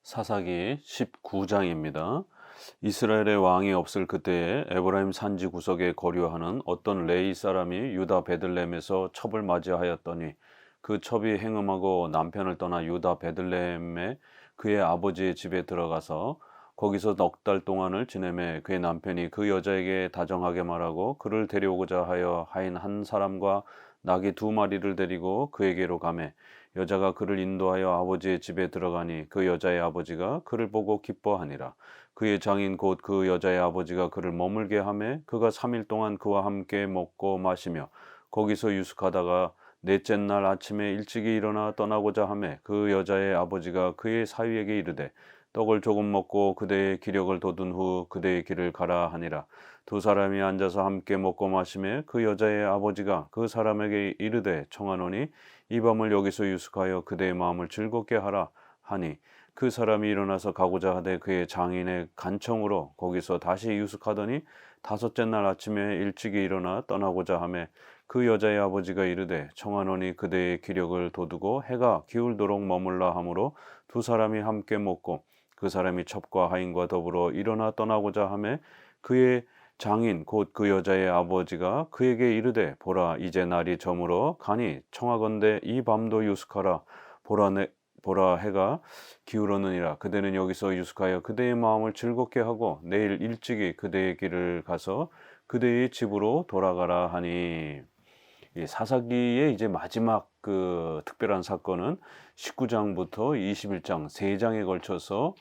사사기 19장입니다. 이스라엘의 왕이 없을 그때에 에브라임 산지 구석에 거류하는 어떤 레위 사람이 유다 베들레헴에서 첩을 맞이하였더니 그 첩이 행음하고 남편을 떠나 유다 베들레헴에 그의 아버지의 집에 들어가서 거기서 넉 달 동안을 지내매 그의 남편이 그 여자에게 다정하게 말하고 그를 데려오고자 하여 하인 한 사람과 나귀 2마리를 데리고 그에게로 가매 여자가 그를 인도하여 아버지의 집에 들어가니 그 여자의 아버지가 그를 보고 기뻐하니라. 그의 장인 곧 그 여자의 아버지가 그를 머물게 하매 그가 3일 동안 그와 함께 먹고 마시며 거기서 유숙하다가 넷째 날 아침에 일찍이 일어나 떠나고자 하매 그 여자의 아버지가 그의 사위에게 이르되 떡을 조금 먹고 그대의 기력을 돋운 후 그대의 길을 가라 하니라. 두 사람이 앉아서 함께 먹고 마시매 그 여자의 아버지가 그 사람에게 이르되 청하노니 이 밤을 여기서 유숙하여 그대의 마음을 즐겁게 하라 하니 그 사람이 일어나서 가고자 하되 그의 장인의 간청으로 거기서 다시 유숙하더니 다섯째 날 아침에 일찍이 일어나 떠나고자 하매 그 여자의 아버지가 이르되 청하노니 그대의 기력을 돋우고 해가 기울도록 머물라 하므로 두 사람이 함께 먹고 그 사람이 첩과 하인과 더불어 일어나 떠나고자 하매 그의 장인 곧 그 여자의 아버지가 그에게 이르되 보라 이제 날이 저물어 가니 청하건대 이 밤도 유숙하라 보라 해가 기울었느니라. 그대는 여기서 유숙하여 그대의 마음을 즐겁게 하고 내일 일찍이 그대의 길을 가서 그대의 집으로 돌아가라 하니. 이 사사기의 이제 마지막 그 특별한 사건은 19장부터 21장 3장에 걸쳐서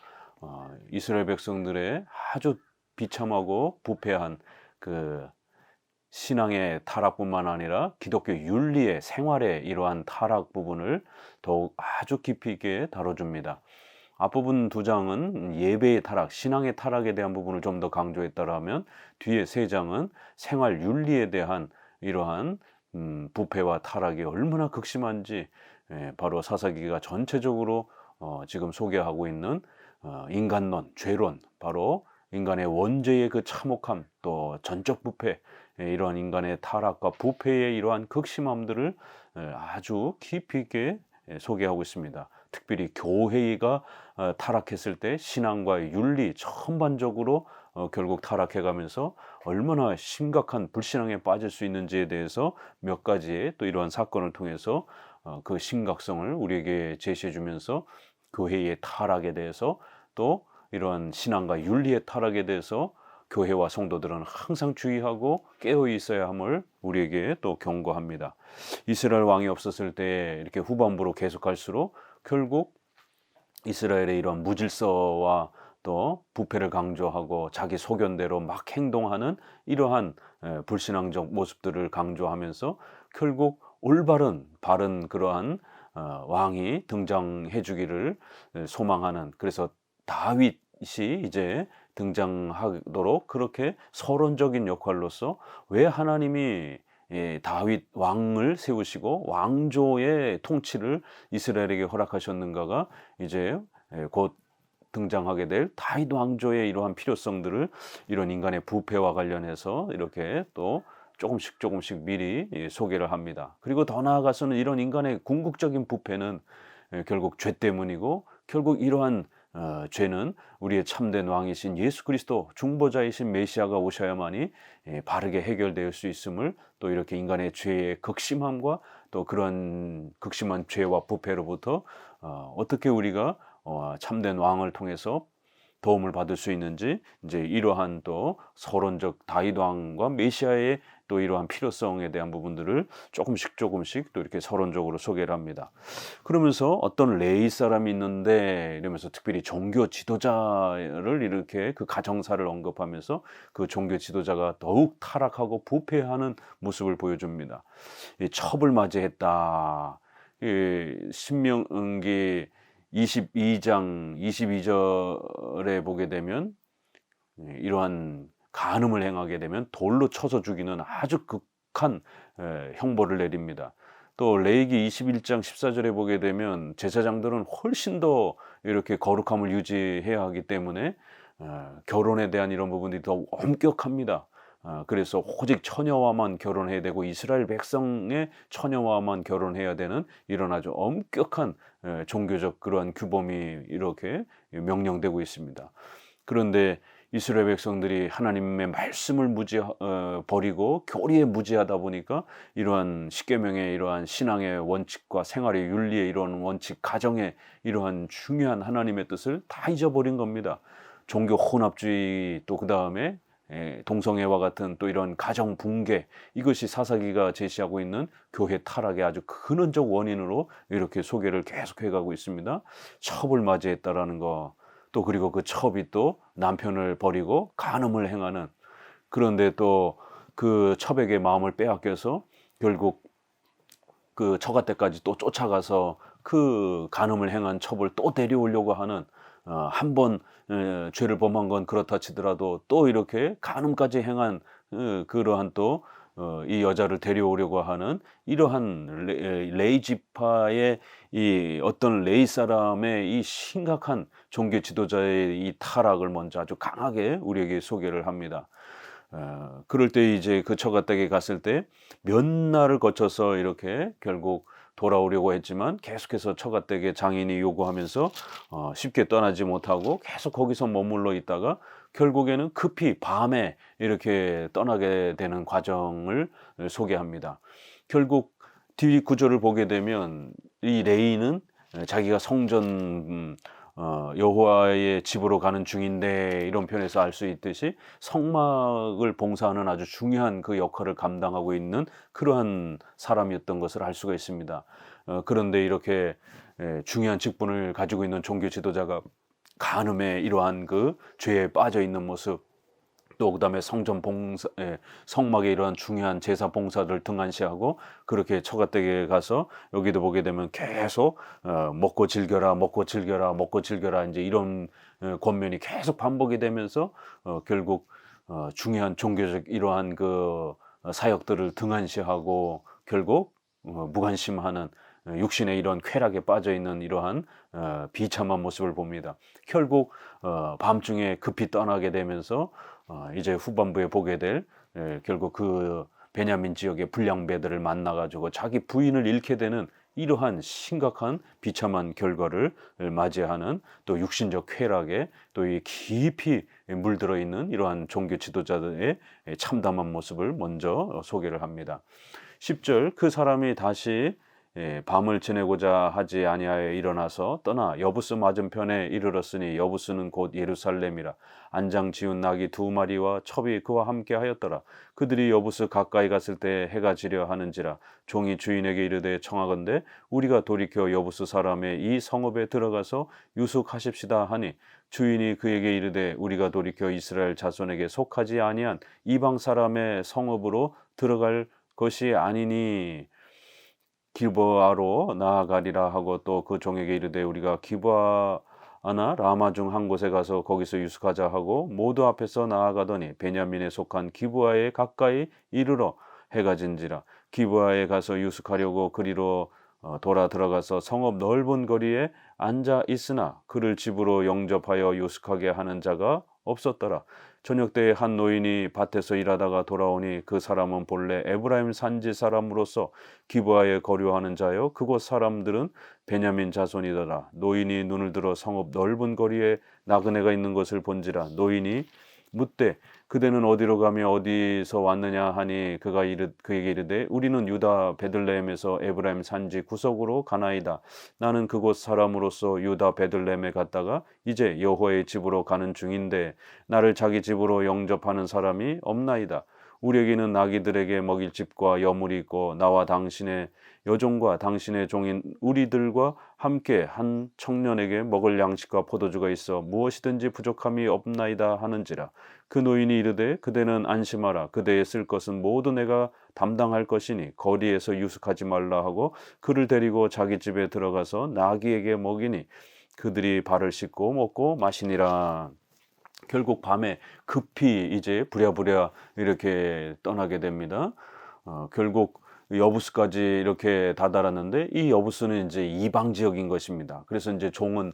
이스라엘 백성들의 아주 비참하고 부패한 그 신앙의 타락뿐만 아니라 기독교 윤리의 생활의 이러한 타락 부분을 더욱 아주 깊이 있게 다뤄줍니다. 앞부분 2장은 예배의 타락, 신앙의 타락에 대한 부분을 좀 더 강조했다라면 뒤에 3장은 생활 윤리에 대한 이러한 부패와 타락이 얼마나 극심한지 바로 사사기가 전체적으로 지금 소개하고 있는 인간론, 죄론, 바로 인간의 원죄의 그 참혹함, 또 전적 부패, 이러한 인간의 타락과 부패의 이러한 극심함들을 아주 깊이 있게 소개하고 있습니다. 특별히 교회가 타락했을 때 신앙과 윤리 전반적으로 결국 타락해가면서 얼마나 심각한 불신앙에 빠질 수 있는지에 대해서 몇 가지의 또 이러한 사건을 통해서 그 심각성을 우리에게 제시해 주면서 교회의 타락에 대해서 또 이러한 신앙과 윤리의 타락에 대해서 교회와 성도들은 항상 주의하고 깨어 있어야 함을 우리에게 또 경고합니다. 이스라엘 왕이 없었을 때 이렇게 후반부로 계속할수록 결국 이스라엘의 이런 무질서와 또 부패를 강조하고 자기 소견대로 막 행동하는 이러한 불신앙적 모습들을 강조하면서 결국 올바른 바른 그러한 왕이 등장해 주기를 소망하는, 그래서 다윗이 이제 등장하도록 그렇게 서론적인 역할로서 왜 하나님이 다윗 왕을 세우시고 왕조의 통치를 이스라엘에게 허락하셨는가가 이제 곧 등장하게 될 다윗 왕조의 이러한 필요성들을 이런 인간의 부패와 관련해서 이렇게 또 조금씩 미리 소개를 합니다. 그리고 더 나아가서는 이런 인간의 궁극적인 부패는 결국 죄 때문이고, 결국 이러한 죄는 우리의 참된 왕이신 예수 그리스도 중보자이신 메시아가 오셔야만이 바르게 해결될 수 있음을, 또 이렇게 인간의 죄의 극심함과 또 그런 극심한 죄와 부패로부터 어떻게 우리가 참된 왕을 통해서 도움을 받을 수 있는지, 이제 이러한 또 서론적 다윗 왕과 메시아의 또 이러한 필요성에 대한 부분들을 조금씩 또 이렇게 서론적으로 소개를 합니다. 그러면서 어떤 레위 사람이 있는데 이러면서 특별히 종교 지도자를 이렇게 그 가정사를 언급하면서 그 종교 지도자가 더욱 타락하고 부패하는 모습을 보여줍니다. 이 첩을 맞이했다. 이 신명기 22장 22절에 보게 되면 이러한 간음을 행하게 되면 돌로 쳐서 죽이는 아주 극한 형벌을 내립니다. 또 레위기 21장 14절에 보게 되면 제사장들은 훨씬 더 이렇게 거룩함을 유지해야 하기 때문에 결혼에 대한 이런 부분들이 더 엄격합니다. 그래서 오직 처녀와만 결혼해야 되고 이스라엘 백성의 처녀와만 결혼해야 되는 이런 아주 엄격한 종교적 그러한 규범이 이렇게 명령되고 있습니다. 그런데 이스라엘 백성들이 하나님의 말씀을 버리고 교리에 무지하다 보니까 이러한 십계명의 이러한 신앙의 원칙과 생활의 윤리의 이러한 원칙, 가정의 이러한 중요한 하나님의 뜻을 다 잊어버린 겁니다. 종교 혼합주의, 또 그 다음에 동성애와 같은 또 이런 가정 붕괴, 이것이 사사기가 제시하고 있는 교회 타락의 아주 근원적 원인으로 이렇게 소개를 계속해 가고 있습니다. 첩을 맞이했다라는 거, 또 그리고 그 첩이 또 남편을 버리고 간음을 행하는, 그런데 또 그 첩에게 마음을 빼앗겨서 결국 그 처가 때까지 또 쫓아가서 그 간음을 행한 첩을 또 데려오려고 하는, 한 번 죄를 범한 건 그렇다 치더라도 또 이렇게 간음까지 행한 그러한 또 이 여자를 데려오려고 하는 이러한 레이 지파의 이 어떤 레이 사람의 이 심각한 종교 지도자의 이 타락을 먼저 아주 강하게 우리에게 소개를 합니다. 그럴 때 이제 그 처가 댁에 갔을 때 몇 날을 거쳐서 이렇게 결국 돌아오려고 했지만 계속해서 처가 댁의 장인이 요구하면서 쉽게 떠나지 못하고 계속 거기서 머물러 있다가 결국에는 급히 밤에 이렇게 떠나게 되는 과정을 소개합니다. 결국 뒤 구절을 보게 되면 이 레이는 자기가 성전 여호와의 집으로 가는 중인데, 이런 편에서 알 수 있듯이 성막을 봉사하는 아주 중요한 그 역할을 감당하고 있는 그러한 사람이었던 것을 알 수가 있습니다. 그런데 이렇게 중요한 직분을 가지고 있는 종교 지도자가 간음에 이러한 그 죄에 빠져 있는 모습, 또 그다음에 성전 봉사, 성막의 이러한 중요한 제사 봉사를 등한시하고 그렇게 처가댁에 가서 여기도 보게 되면 계속 먹고 즐겨라, 먹고 즐겨라, 먹고 즐겨라, 이제 이런 권면이 계속 반복이 되면서 결국 중요한 종교적 이러한 그 사역들을 등한시하고 결국 무관심하는, 육신의 이런 쾌락에 빠져 있는 이러한 비참한 모습을 봅니다. 결국 밤중에 급히 떠나게 되면서 이제 후반부에 보게 될 결국 그 베냐민 지역의 불량배들을 만나가지고 자기 부인을 잃게 되는 이러한 심각한 비참한 결과를 맞이하는, 또 육신적 쾌락에 또 이 깊이 물들어 있는 이러한 종교 지도자들의 참담한 모습을 먼저 소개를 합니다. 10절, 그 사람이 다시 밤을 지내고자 하지 아니하여 일어나서 떠나 여부스 맞은편에 이르렀으니 여부스는 곧 예루살렘이라. 안장 지운 낙이 2마리와 첩이 그와 함께 하였더라. 그들이 여부스 가까이 갔을 때 해가 지려 하는지라. 종이 주인에게 이르되 청하건대 우리가 돌이켜 여부스 사람의 이 성읍에 들어가서 유숙하십시다 하니, 주인이 그에게 이르되 우리가 돌이켜 이스라엘 자손에게 속하지 아니한 이방 사람의 성읍으로 들어갈 것이 아니니 기브아로 나아가리라 하고, 또 그 종에게 이르되 우리가 기브아나 라마 중 한 곳에 가서 거기서 유숙하자 하고 모두 앞에서 나아가더니 베냐민에 속한 기브아에 가까이 이르러 해가 진지라. 기브아에 가서 유숙하려고 그리로 돌아 들어가서 성읍 넓은 거리에 앉아 있으나 그를 집으로 영접하여 유숙하게 하는 자가 없었더라. 저녁 때에 한 노인이 밭에서 일하다가 돌아오니 그 사람은 본래 에브라임 산지 사람으로서 기브아에 거류하는 자요 그곳 사람들은 베냐민 자손이더라. 노인이 눈을 들어 성읍 넓은 거리에 나그네가 있는 것을 본지라. 노인이 묻되 그대는 어디로 가며 어디서 왔느냐 하니 그에게 이르되 우리는 유다 베들레헴에서 에브라임 산지 구석으로 가나이다. 나는 그곳 사람으로서 유다 베들레헴에 갔다가 이제 여호와의 집으로 가는 중인데 나를 자기 집으로 영접하는 사람이 없나이다. 우리에게는 나귀들에게 먹일 집과 여물이 있고 나와 당신의 여종과 당신의 종인 우리들과 함께 한 청년에게 먹을 양식과 포도주가 있어 무엇이든지 부족함이 없나이다 하는지라. 그 노인이 이르되 그대는 안심하라. 그대의 쓸 것은 모두 내가 담당할 것이니 거리에서 유숙하지 말라 하고 그를 데리고 자기 집에 들어가서 나귀에게 먹이니 그들이 발을 씻고 먹고 마시니라. 결국 밤에 급히 이제 부랴부랴 이렇게 떠나게 됩니다. 결국 여부스까지 이렇게 다다랐는데 이 여부스는 이제 이방 지역인 것입니다. 그래서 이제 종은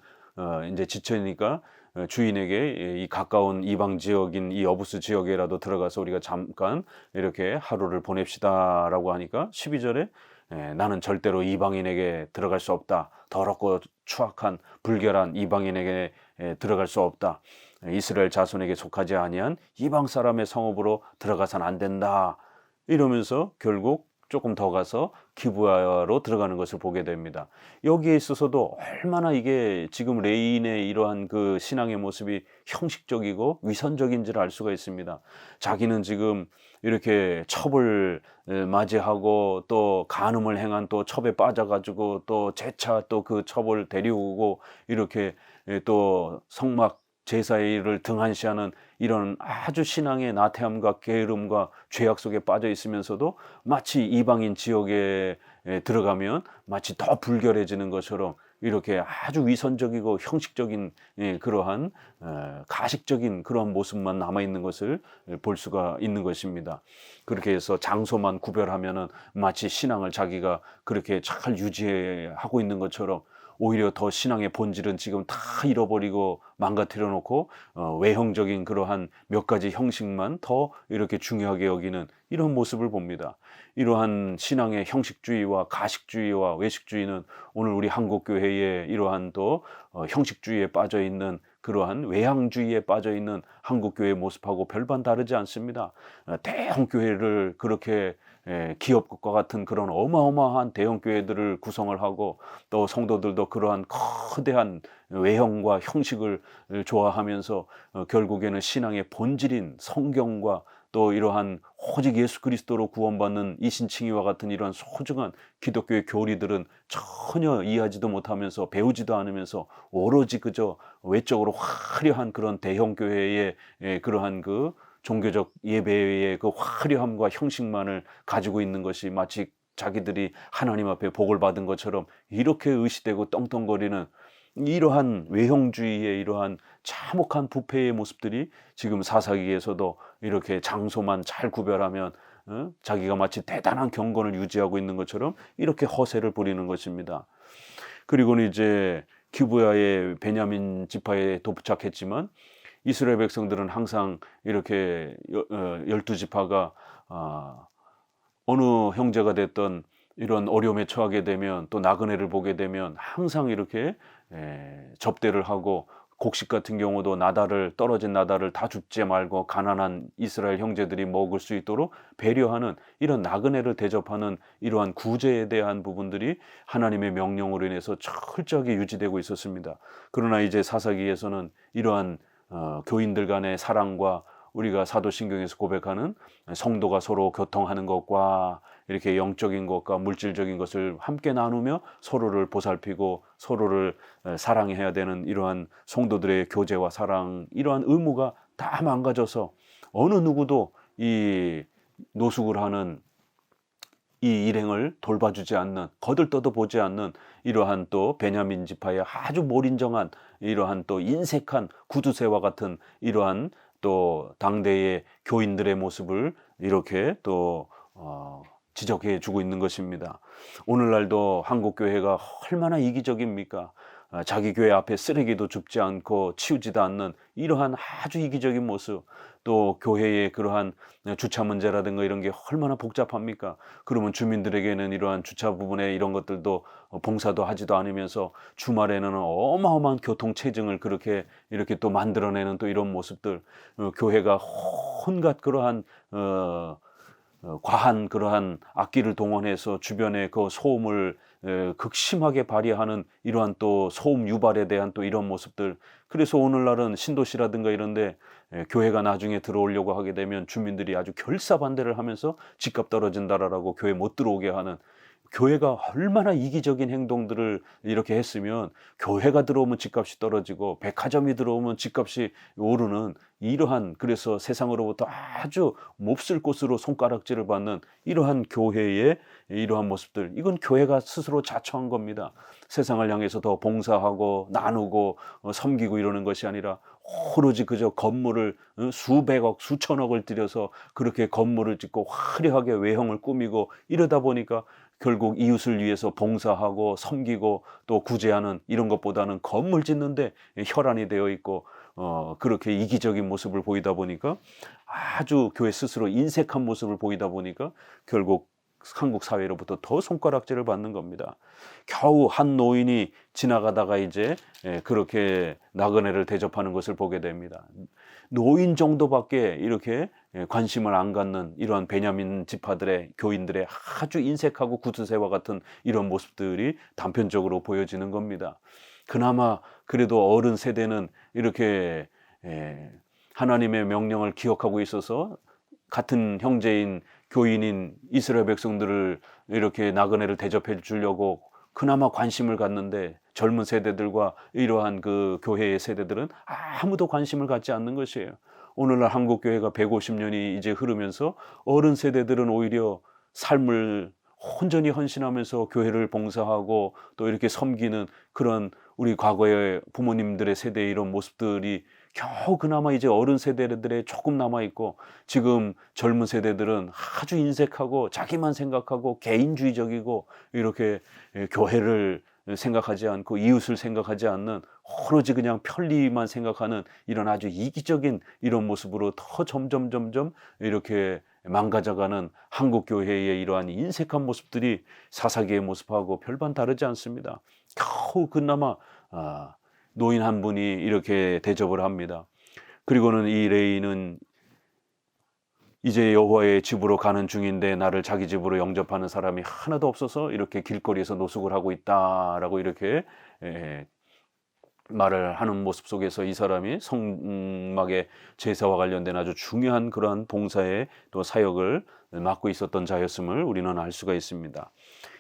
이제 지쳐니까 주인에게 이 가까운 이방 지역인 이 여부스 지역에라도 들어가서 우리가 잠깐 이렇게 하루를 보냅시다라고 하니까 12절에 나는 절대로 이방인에게 들어갈 수 없다. 더럽고 추악한 불결한 이방인에게 들어갈 수 없다. 이스라엘 자손에게 속하지 아니한 이방 사람의 성읍으로 들어가선 안 된다. 이러면서 결국 조금 더 가서 기브야로 들어가는 것을 보게 됩니다. 여기에 있어서도 얼마나 이게 지금 레인의 이러한 그 신앙의 모습이 형식적이고 위선적인지를 알 수가 있습니다. 자기는 지금 이렇게 첩을 맞이하고 또 간음을 행한 또 첩에 빠져가지고 또 재차 또 그 첩을 데리오고 이렇게 또 성막 제사의 일을 등한시하는 이런 아주 신앙의 나태함과 게으름과 죄악 속에 빠져 있으면서도 마치 이방인 지역에 들어가면 마치 더 불결해지는 것처럼 이렇게 아주 위선적이고 형식적인 그러한 가식적인 그런 모습만 남아있는 것을 볼 수가 있는 것입니다. 그렇게 해서 장소만 구별하면은 마치 신앙을 자기가 그렇게 잘 유지하고 있는 것처럼 오히려 더 신앙의 본질은 지금 다 잃어버리고 망가뜨려 놓고 외형적인 그러한 몇 가지 형식만 더 이렇게 중요하게 여기는 이런 모습을 봅니다. 이러한 신앙의 형식주의와 가식주의와 외식주의는 오늘 우리 한국교회에 이러한 또 형식주의에 빠져 있는 그러한 외향주의에 빠져 있는 한국교회의 모습하고 별반 다르지 않습니다. 대형 교회를 그렇게 기업과 같은 그런 어마어마한 대형 교회들을 구성을 하고 또 성도들도 그러한 거대한 외형과 형식을 좋아하면서 결국에는 신앙의 본질인 성경과 또 이러한 오직 예수 그리스도로 구원받는 이신칭의와 같은 이러한 소중한 기독교의 교리들은 전혀 이해하지도 못하면서 배우지도 않으면서 오로지 그저 외적으로 화려한 그런 대형 교회의 그러한 그 종교적 예배의 그 화려함과 형식만을 가지고 있는 것이 마치 자기들이 하나님 앞에 복을 받은 것처럼 이렇게 의시되고 떵떵거리는 이러한 외형주의의 이러한 참혹한 부패의 모습들이 지금 사사기에서도 이렇게 장소만 잘 구별하면 자기가 마치 대단한 경건을 유지하고 있는 것처럼 이렇게 허세를 부리는 것입니다. 그리고는 이제 기브야의 베냐민 지파에 도착했지만 이스라엘 백성들은 항상 이렇게 12지파가 어느 형제가 됐던 이런 어려움에 처하게 되면 또 나그네를 보게 되면 항상 이렇게 접대를 하고 곡식 같은 경우도 떨어진 나달을 다 줍지 말고 가난한 이스라엘 형제들이 먹을 수 있도록 배려하는 이런 나그네를 대접하는 이러한 구제에 대한 부분들이 하나님의 명령으로 인해서 철저하게 유지되고 있었습니다. 그러나 이제 사사기에서는 이러한 교인들 간의 사랑과 우리가 사도신경에서 고백하는 성도가 서로 교통하는 것과 이렇게 영적인 것과 물질적인 것을 함께 나누며 서로를 보살피고 서로를 사랑해야 되는 이러한 성도들의 교제와 사랑, 이러한 의무가 다 망가져서 어느 누구도 이 노숙을 하는 이 일행을 돌봐주지 않는, 거들떠도 보지 않는 이러한 또 베냐민 지파의 아주 몰인정한 이러한 또 인색한 구두쇠와 같은 이러한 또 당대의 교인들의 모습을 이렇게 또 지적해 주고 있는 것입니다. 오늘날도 한국교회가 얼마나 이기적입니까? 자기 교회 앞에 쓰레기도 줍지 않고 치우지도 않는 이러한 아주 이기적인 모습, 또 교회의 그러한 주차 문제라든가 이런 게 얼마나 복잡합니까? 그러면 주민들에게는 이러한 주차 부분에 이런 것들도 봉사도 하지도 않으면서 주말에는 어마어마한 교통체증을 그렇게 이렇게 또 만들어내는 또 이런 모습들, 교회가 온갖 그러한 과한 그러한 악기를 동원해서 주변에 그 소음을 극심하게 발휘하는 이러한 또 소음 유발에 대한 또 이런 모습들. 그래서 오늘날은 신도시라든가 이런데 교회가 나중에 들어오려고 하게 되면 주민들이 아주 결사반대를 하면서 집값 떨어진다라고 교회 못 들어오게 하는, 교회가 얼마나 이기적인 행동들을 이렇게 했으면 교회가 들어오면 집값이 떨어지고 백화점이 들어오면 집값이 오르는 이러한, 그래서 세상으로부터 아주 몹쓸 곳으로 손가락질을 받는 이러한 교회의 이러한 모습들, 이건 교회가 스스로 자처한 겁니다. 세상을 향해서 더 봉사하고 나누고 섬기고 이러는 것이 아니라 오로지 그저 건물을 수백억 수천억을 들여서 그렇게 건물을 짓고 화려하게 외형을 꾸미고 이러다 보니까 결국 이웃을 위해서 봉사하고 섬기고 또 구제하는 이런 것보다는 건물 짓는데 혈안이 되어 있고 그렇게 이기적인 모습을 보이다 보니까 아주 교회 스스로 인색한 모습을 보이다 보니까 결국 한국 사회로부터 더 손가락질을 받는 겁니다. 겨우 한 노인이 지나가다가 이제 그렇게 나그네를 대접하는 것을 보게 됩니다. 노인 정도밖에 이렇게 관심을 안 갖는 이런 베냐민 지파들의 교인들의 아주 인색하고 구두쇠와 같은 이런 모습들이 단편적으로 보여지는 겁니다. 그나마 그래도 어른 세대는 이렇게 하나님의 명령을 기억하고 있어서 같은 형제인 교인인 이스라엘 백성들을 이렇게 나그네를 대접해 주려고 그나마 관심을 갖는데 젊은 세대들과 이러한 그 교회의 세대들은 아무도 관심을 갖지 않는 것이에요. 오늘날 한국 교회가 150년이 이제 흐르면서 어른 세대들은 오히려 삶을 온전히 헌신하면서 교회를 봉사하고 또 이렇게 섬기는 그런 우리 과거의 부모님들의 세대의 이런 모습들이 겨우 그나마 이제 어른 세대들에 조금 남아있고, 지금 젊은 세대들은 아주 인색하고 자기만 생각하고 개인주의적이고 이렇게 교회를 생각하지 않고 이웃을 생각하지 않는 오로지 그냥 편리만 생각하는 이런 아주 이기적인 이런 모습으로 더 점점 이렇게 망가져가는 한국 교회의 이러한 인색한 모습들이 사사기의 모습하고 별반 다르지 않습니다. 겨우 그나마 노인 한 분이 이렇게 대접을 합니다. 그리고는 이 레이는 이제 여호와의 집으로 가는 중인데 나를 자기 집으로 영접하는 사람이 하나도 없어서 이렇게 길거리에서 노숙을 하고 있다라고 이렇게 말을 하는 모습 속에서 이 사람이 성막의 제사와 관련된 아주 중요한 그러한 봉사의 또 사역을 맡고 있었던 자였음을 우리는 알 수가 있습니다.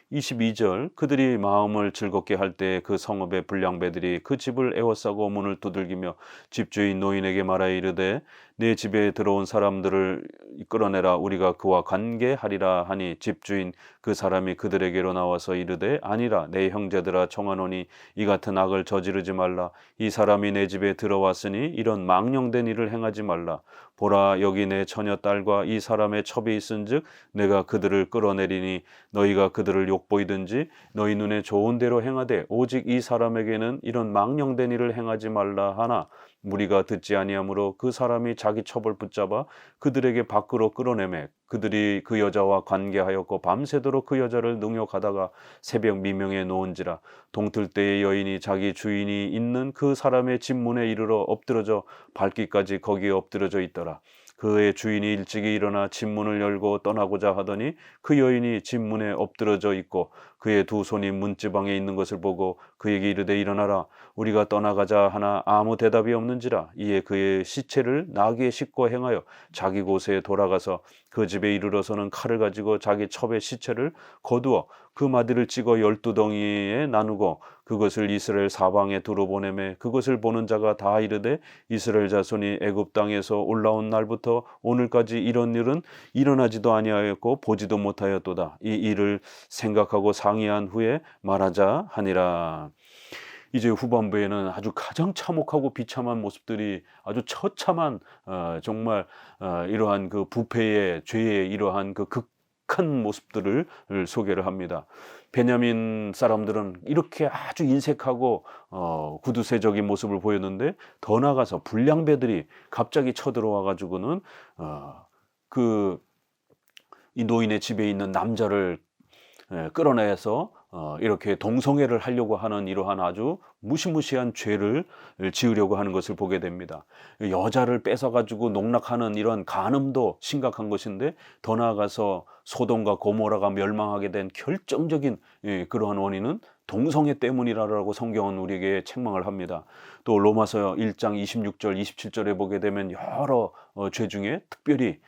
22절, 그들이 마음을 즐겁게 할 때 그 성읍의 불량배들이 그 집을 에워싸고 문을 두들기며 집주인 노인에게 말하여 이르되 내 집에 들어온 사람들을 끌어내라, 우리가 그와 관계하리라 하니, 집주인 그 사람이 그들에게로 나와서 이르되 아니라, 내 형제들아 청하노니 이 같은 악을 저지르지 말라. 이 사람이 내 집에 들어왔으니 이런 망령된 일을 행하지 말라. 보라, 여기 내 처녀딸과 이 사람의 첩이 있은즉 내가 그들을 끌어내리니 너희가 그들을 욕보이든지 너희 눈에 좋은 대로 행하되 오직 이 사람에게는 이런 망령된 일을 행하지 말라 하나, 무리가 듣지 아니하므로 그 사람이 자기 첩을 붙잡아 그들에게 밖으로 끌어내매 그들이 그 여자와 관계하였고 밤새도록 그 여자를 능욕하다가 새벽 미명에 놓은지라. 동틀 때의 여인이 자기 주인이 있는 그 사람의 집 문에 이르러 엎드러져 발기까지 거기에 엎드러져 있더라. 그의 주인이 일찍이 일어나 집 문을 열고 떠나고자 하더니 그 여인이 집 문에 엎드러져 있고 그의 두 손이 문지방에 있는 것을 보고 그에게 이르되 일어나라, 우리가 떠나가자 하나 아무 대답이 없는지라. 이에 그의 시체를 나귀에 싣고 행하여 자기 곳에 돌아가서 그 집에 이르러서는 칼을 가지고 자기 첩의 시체를 거두어 그 마디를 찍어 12덩이에 나누고 그것을 이스라엘 사방에 두루 보내매 그것을 보는 자가 다 이르되 이스라엘 자손이 애굽 땅에서 올라온 날부터 오늘까지 이런 일은 일어나지도 아니하였고 보지도 못하였도다. 이 일을 생각하고 상의한 후에 말하자 하니라. 이제 후반부에는 아주 가장 참혹하고 비참한 모습들이, 아주 처참한 정말 이러한 그 부패의 죄의 이러한 그 극한 모습들을 소개를 합니다. 베냐민 사람들은 이렇게 아주 인색하고 구두쇠적인 모습을 보였는데, 더 나아가서 불량배들이 갑자기 쳐들어와 가지고는 이 노인의 집에 있는 남자를 끌어내서 이렇게 동성애를 하려고 하는 이러한 아주 무시무시한 죄를 지으려고 하는 것을 보게 됩니다. 여자를 뺏어가지고 농락하는 이런 간음도 심각한 것인데, 더 나아가서 소돔과 고모라가 멸망하게 된 결정적인 그러한 원인은 동성애 때문이라고 성경은 우리에게 책망을 합니다. 또 로마서 1장 26절 27절에 보게 되면 여러 죄 중에 특별히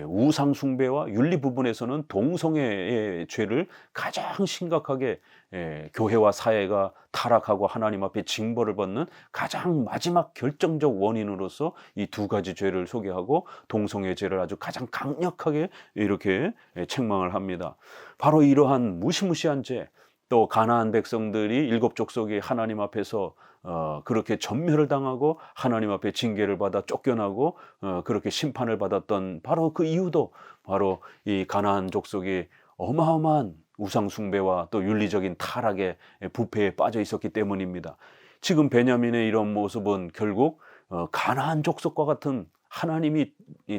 우상 숭배와 윤리 부분에서는 동성애의 죄를 가장 심각하게 교회와 사회가 타락하고 하나님 앞에 징벌을 받는 가장 마지막 결정적 원인으로서 이 두 가지 죄를 소개하고 동성애 죄를 아주 가장 강력하게 이렇게 책망을 합니다. 바로 이러한 무시무시한 죄, 또 가나안 백성들이 일곱 족속이 하나님 앞에서 그렇게 전멸을 당하고 하나님 앞에 징계를 받아 쫓겨나고 그렇게 심판을 받았던 바로 그 이유도 바로 이 가나안 족속이 어마어마한 우상 숭배와 또 윤리적인 타락의 부패에 빠져 있었기 때문입니다. 지금 베냐민의 이런 모습은 결국 가나안 족속과 같은 하나님이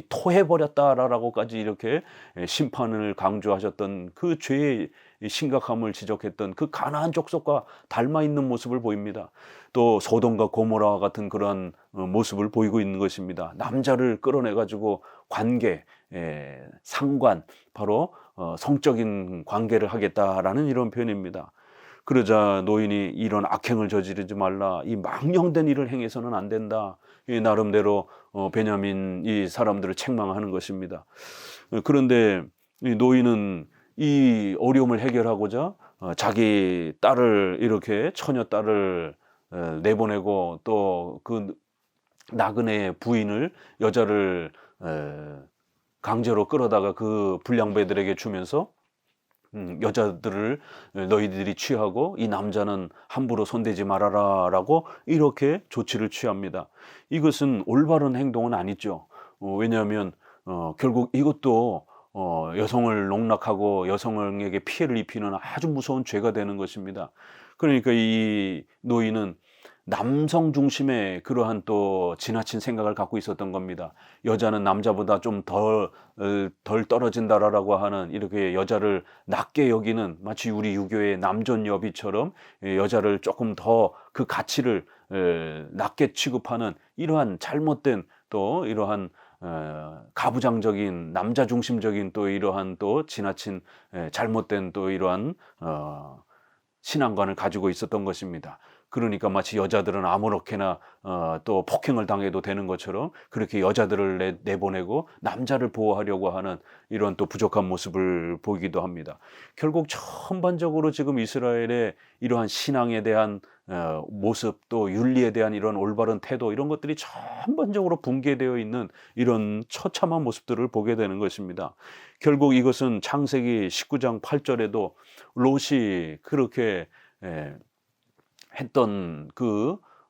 토해버렸다라고까지 이렇게 심판을 강조하셨던 그 죄의 심각함을 지적했던 그 가나안 족속과 닮아 있는 모습을 보입니다. 또 소돔과 고모라와 같은 그런 모습을 보이고 있는 것입니다. 남자를 끌어내 가지고 관계, 상관, 바로 성적인 관계를 하겠다라는 이런 표현입니다. 그러자 노인이 이런 악행을 저지르지 말라, 이 망령된 일을 행해서는 안 된다, 이 나름대로 베냐민 이 사람들을 책망하는 것입니다. 그런데 이 노인은 이 어려움을 해결하고자 자기 딸을, 이렇게 처녀 딸을 내보내고 또 그 나그네의 부인을, 여자를 강제로 끌어다가 그 불량배들에게 주면서 여자들을 너희들이 취하고 이 남자는 함부로 손대지 말아라 라고 이렇게 조치를 취합니다. 이것은 올바른 행동은 아니죠. 왜냐하면 결국 이것도 여성을 농락하고 여성에게 피해를 입히는 아주 무서운 죄가 되는 것입니다. 그러니까 이 노인은 남성 중심의 그러한 또 지나친 생각을 갖고 있었던 겁니다. 여자는 남자보다 좀 덜 떨어진다라고 하는, 이렇게 여자를 낮게 여기는, 마치 우리 유교의 남존여비처럼 여자를 조금 더 그 가치를 낮게 취급하는 이러한 잘못된, 또 이러한 가부장적인 남자 중심적인 또 이러한 또 지나친 잘못된 또 이러한 신앙관을 가지고 있었던 것입니다. 그러니까 마치 여자들은 아무렇게나 또 폭행을 당해도 되는 것처럼 그렇게 여자들을 내보내고 남자를 보호하려고 하는 이런 또 부족한 모습을 보이기도 합니다. 결국 전반적으로 지금 이스라엘의 이러한 신앙에 대한 모습, 또 윤리에 대한 이런 올바른 태도, 이런 것들이 전반적으로 붕괴되어 있는 이런 처참한 모습들을 보게 되는 것입니다. 결국 이것은 창세기 19장 8절에도 롯이 그렇게 했던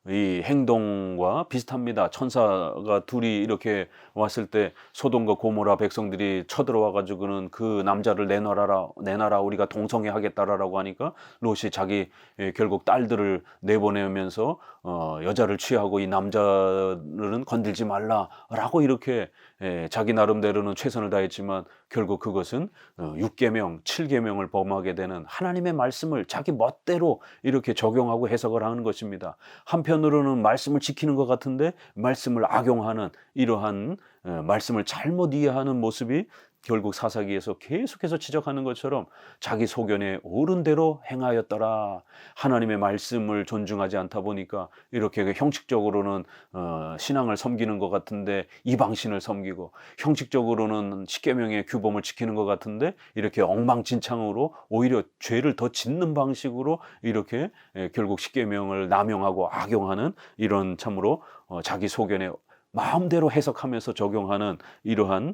이 행동과 비슷합니다. 천사가 둘이 이렇게 왔을 때 소돔과 고모라 백성들이 쳐들어와 가지고는 그 남자를 내놔라, 우리가 동성애 하겠다라고 하니까 롯이 자기 결국 딸들을 내보내면서 여자를 취하고 이 남자는 건들지 말라라고 이렇게 자기 나름대로는 최선을 다했지만 결국 그것은 6계명, 7계명을 범하게 되는, 하나님의 말씀을 자기 멋대로 이렇게 적용하고 해석을 하는 것입니다. 한편으로는 말씀을 지키는 것 같은데 말씀을 악용하는, 이러한 말씀을 잘못 이해하는 모습이 결국 사사기에서 계속해서 지적하는 것처럼 자기 소견에 옳은 대로 행하였더라. 하나님의 말씀을 존중하지 않다 보니까 이렇게 형식적으로는 신앙을 섬기는 것 같은데 이방신을 섬기고, 형식적으로는 십계명의 규범을 지키는 것 같은데 이렇게 엉망진창으로 오히려 죄를 더 짓는 방식으로 이렇게 결국 십계명을 남용하고 악용하는, 이런 참으로 자기 소견에 마음대로 해석하면서 적용하는 이러한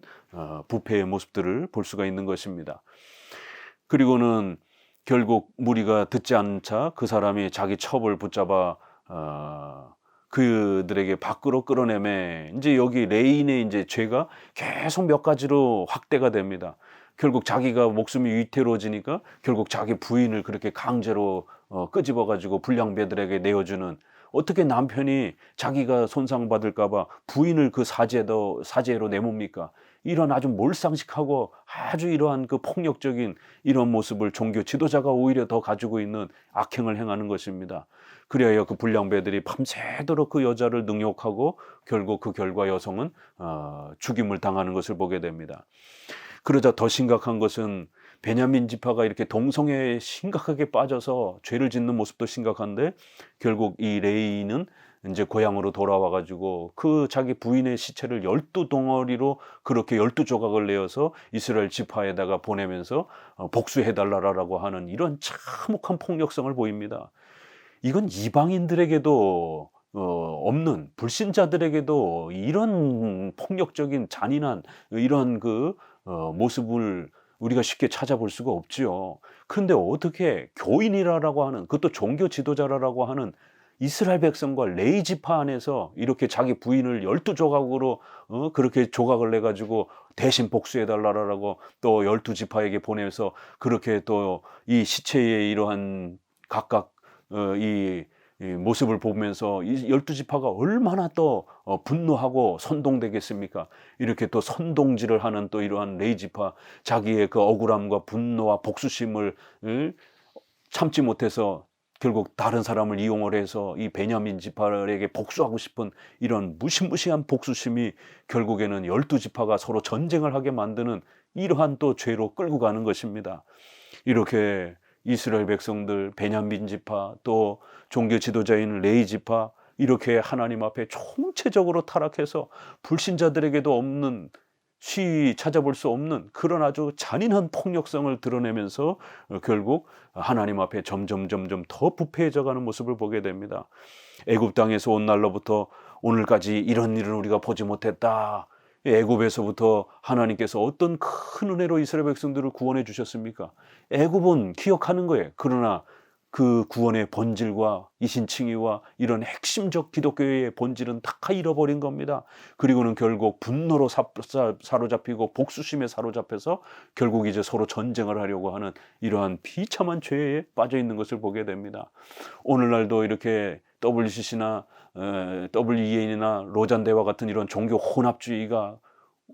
부패의 모습들을 볼 수가 있는 것입니다. 그리고는 결국 무리가 듣지 않자 그 사람이 자기 첩을 붙잡아 그들에게 밖으로 끌어내매, 이제 여기 레인의 이제 죄가 계속 몇 가지로 확대가 됩니다. 결국 자기가 목숨이 위태로워지니까 결국 자기 부인을 그렇게 강제로 끄집어 가지고 불량배들에게 내어주는, 어떻게 남편이 자기가 손상받을까 봐 부인을 그 사제로 내몹니까? 이런 아주 몰상식하고 아주 이러한 그 폭력적인 이런 모습을 종교 지도자가 오히려 더 가지고 있는 악행을 행하는 것입니다. 그래야 그 불량배들이 밤새도록 그 여자를 능욕하고 결국 그 결과 여성은 죽임을 당하는 것을 보게 됩니다. 그러자 더 심각한 것은 베냐민 지파가 이렇게 동성애에 심각하게 빠져서 죄를 짓는 모습도 심각한데, 결국 이 레이는 이제 고향으로 돌아와 가지고 그 자기 부인의 시체를 12덩어리로 그렇게 12조각을 내어서 이스라엘 지파에다가 보내면서 복수해 달라라고 하는 이런 참혹한 폭력성을 보입니다. 이건 이방인들에게도 없는, 불신자들에게도 이런 폭력적인 잔인한 이런 모습을 우리가 쉽게 찾아볼 수가 없지요. 그런데 어떻게 교인이라고 하는, 그것도 종교 지도자라고 하는 이스라엘 백성과 레위 지파 안에서 이렇게 자기 부인을 12조각으로 그렇게 조각을 내 가지고 대신 복수해 달라라고 또 12지파에게 보내서 그렇게 또 이 시체의 이러한 각각 이 모습을 보면서 이 12지파가 얼마나 또 분노하고 선동되겠습니까? 이렇게 또 선동질을 하는 또 이러한 레위 지파, 자기의 그 억울함과 분노와 복수심을 참지 못해서 결국 다른 사람을 이용을 해서 이 베냐민 지파에게 복수하고 싶은 이런 무시무시한 복수심이 결국에는 12지파가 서로 전쟁을 하게 만드는 이러한 또 죄로 끌고 가는 것입니다. 이렇게 이스라엘 백성들, 베냐민 지파, 또 종교 지도자인 레위 지파, 이렇게 하나님 앞에 총체적으로 타락해서 불신자들에게도 없는, 쉬이 찾아볼 수 없는 그런 아주 잔인한 폭력성을 드러내면서 결국 하나님 앞에 점점 더 부패해져 가는 모습을 보게 됩니다. 애굽 땅에서 온 날로부터 오늘까지 이런 일을 우리가 보지 못했다. 애굽에서부터 하나님께서 어떤 큰 은혜로 이스라엘 백성들을 구원해 주셨습니까? 애굽은 기억하는 거예요. 그러나 그 구원의 본질과 이신칭의와 이런 핵심적 기독교의 본질은 다 잃어버린 겁니다. 그리고는 결국 분노로 사로잡히고 복수심에 사로잡혀서 결국 이제 서로 전쟁을 하려고 하는 이러한 비참한 죄에 빠져 있는 것을 보게 됩니다. 오늘날도 이렇게 WCC나 WEN이나 로잔대와 같은 이런 종교 혼합주의가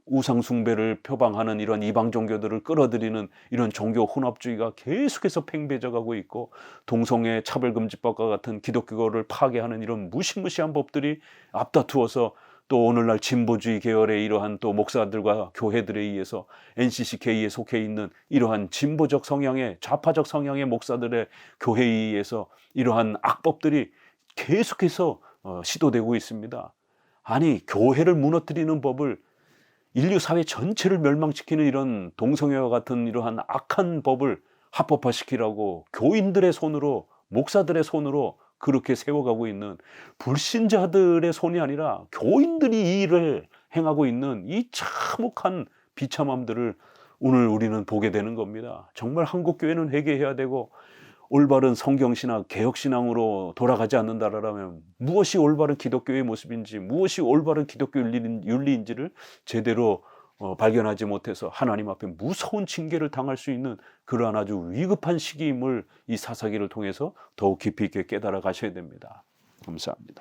우상 숭배를 표방하는 이런 이방 종교들을 끌어들이는 이런 종교 혼합주의가 계속해서 팽배져 가고 있고, 동성애 차별금지법과 같은 기독교를 파괴하는 이런 무시무시한 법들이 앞다투어서 또 오늘날 진보주의 계열의 이러한 또 목사들과 교회들에 의해서 NCCK에 속해 있는 이러한 진보적 성향의 좌파적 성향의 목사들의 교회에 의해서 이러한 악법들이 계속해서 시도되고 있습니다. 아니, 교회를 무너뜨리는 법을, 인류 사회 전체를 멸망시키는 이런 동성애와 같은 이러한 악한 법을 합법화시키라고 교인들의 손으로, 목사들의 손으로 그렇게 세워가고 있는, 불신자들의 손이 아니라 교인들이 이 일을 행하고 있는 이 참혹한 비참함들을 오늘 우리는 보게 되는 겁니다. 정말 한국 교회는 회개해야 되고, 올바른 성경신앙, 개혁신앙으로 돌아가지 않는다라면 무엇이 올바른 기독교의 모습인지, 무엇이 올바른 기독교 윤리인지를 제대로 발견하지 못해서 하나님 앞에 무서운 징계를 당할 수 있는 그러한 아주 위급한 시기임을 이 사사기를 통해서 더욱 깊이 있게 깨달아 가셔야 됩니다. 감사합니다.